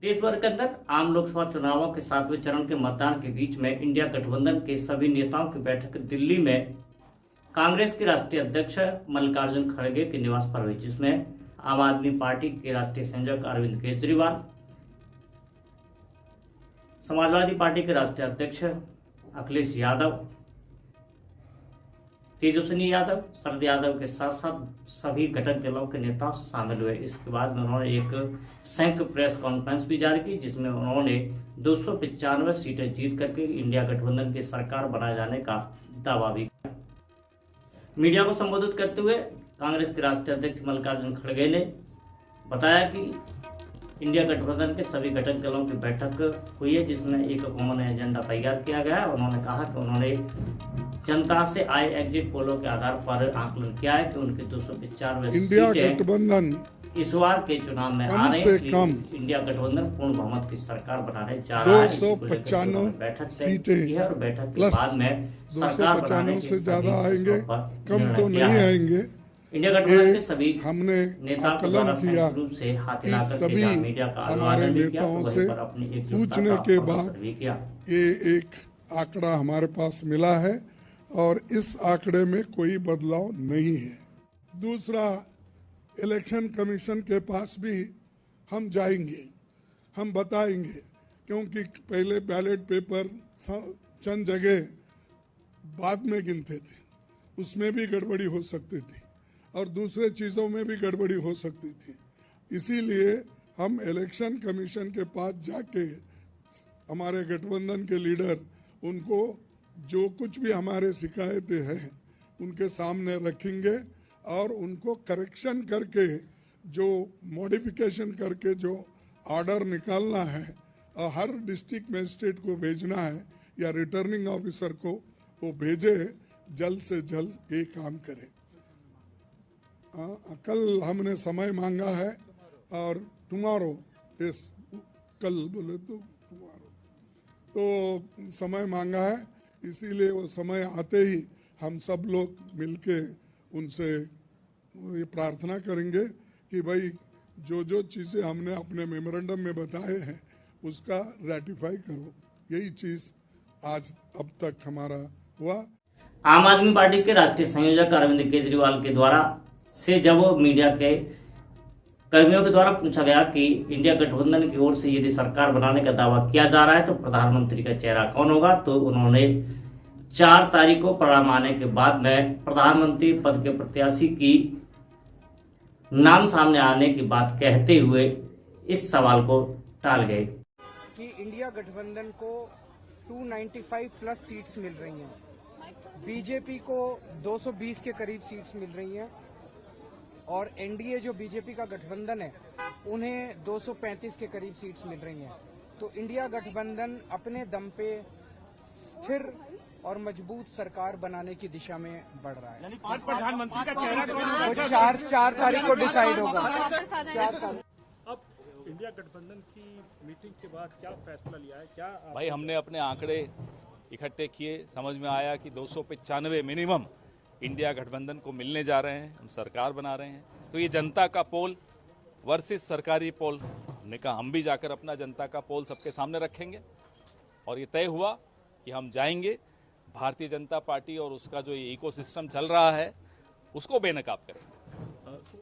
देश भर के अंदर आम लोकसभा चुनावों के 7वें चरण के मतदान के बीच में इंडिया गठबंधन के सभी नेताओं की बैठक दिल्ली में कांग्रेस के राष्ट्रीय अध्यक्ष मल्लिकार्जुन खड़गे के निवास पर हुई, जिसमें आम आदमी पार्टी के राष्ट्रीय संयोजक अरविंद केजरीवाल, समाजवादी पार्टी के राष्ट्रीय अध्यक्ष अखिलेश यादव, तेजस्वी यादव, शरद यादव के साथ साथ सभी घटक दलों के नेता शामिल हुए। इसके बाद में उन्होंने एक संयुक्त प्रेस कॉन्फ्रेंस भी जारी की, जिसमें उन्होंने 295 सीटें जीत करके इंडिया गठबंधन की सरकार बनाए जाने का दावा भी किया। मीडिया को संबोधित करते हुए कांग्रेस के राष्ट्रीय अध्यक्ष मल्लिकार्जुन खड़गे ने बताया कि इंडिया गठबंधन के सभी घटक दलों की बैठक हुई है, जिसमें एक कॉमन एजेंडा तैयार किया गया है। उन्होंने कहा कि उन्होंने जनता से आए एग्जिट पोलों के आधार पर आकलन किया है कि उनकी 295 इंडिया गठबंधन इस बार के चुनाव में आ रहे हैं। इंडिया गठबंधन पूर्ण बहुमत की सरकार बनाने जा रहा है। 295 बैठक सीटें और बैठक के बाद में 295 से ज्यादा आएंगे, कम तो नहीं आएंगे। इंडिया गठबंधन के सभी हमने आकलन किया कि सभी हमारे नेताओं से पूछने के बाद ये एक आंकड़ा हमारे पास मिला है और इस आंकड़े में कोई बदलाव नहीं है। दूसरा, इलेक्शन कमीशन के पास भी हम जाएंगे, हम बताएंगे, क्योंकि पहले बैलेट पेपर चंद जगह बाद में गिनते थे, उसमें भी गड़बड़ी हो सकती थी और दूसरे चीज़ों में भी गड़बड़ी हो सकती थी। इसीलिए हम इलेक्शन कमीशन के पास जाके हमारे गठबंधन के लीडर उनको जो कुछ भी हमारे शिकायतें हैं उनके सामने रखेंगे और उनको करेक्शन करके, जो मॉडिफिकेशन करके जो ऑर्डर निकालना है और हर डिस्ट्रिक्ट मजिस्ट्रेट को भेजना है या रिटर्निंग ऑफिसर को वो भेजे, जल्द से जल्द ये काम करें। कल हमने समय मांगा है और टुमारो, कल बोले तो टुमारो, तो समय मांगा है, इसीलिए वो समय आते ही हम सब लोग मिलके उनसे ये प्रार्थना करेंगे कि भाई जो जो चीज़ें हमने अपने मेमोरेंडम में बताए हैं उसका रेटिफाई करो। यही चीज़ आज अब तक हमारा हुआ। आम आदमी पार्टी के राष्ट्रीय संयोजक अरविंद केजरीवाल के द्वारा से जब मीडिया के कर्मियों के द्वारा पूछा गया कि इंडिया गठबंधन की ओर से यदि सरकार बनाने का दावा किया जा रहा है तो प्रधानमंत्री का चेहरा कौन होगा, तो उन्होंने 4 तारीख को परिणाम आने के बाद में प्रधानमंत्री पद के प्रत्याशी की नाम सामने आने की बात कहते हुए इस सवाल को टाल गए कि इंडिया गठबंधन को 295 प्लस सीट्स मिल रही हैं, बीजेपी को 220 के करीब सीट्स मिल रही हैं और एनडीए जो बीजेपी का गठबंधन है उन्हें 235 के करीब सीट्स मिल रही हैं। तो इंडिया गठबंधन अपने दम पे स्थिर और मजबूत सरकार बनाने की दिशा में बढ़ रहा है। आज प्रधानमंत्री का चेहरा 4 तारीख को डिसाइड होगा। अब इंडिया गठबंधन की मीटिंग के बाद क्या फैसला लिया है? क्या भाई हमने अपने आंकड़े इकट्ठे किए, समझ में आया कि 295 मिनिमम इंडिया गठबंधन को मिलने जा रहे हैं, हम सरकार बना रहे हैं। तो ये जनता का पोल वर्सेस सरकारी पोल, हमने कहा हम भी जाकर अपना जनता का पोल सबके सामने रखेंगे और ये तय हुआ कि हम जाएंगे, भारतीय जनता पार्टी और उसका जो इकोसिस्टम चल रहा है उसको बेनकाब करेंगे।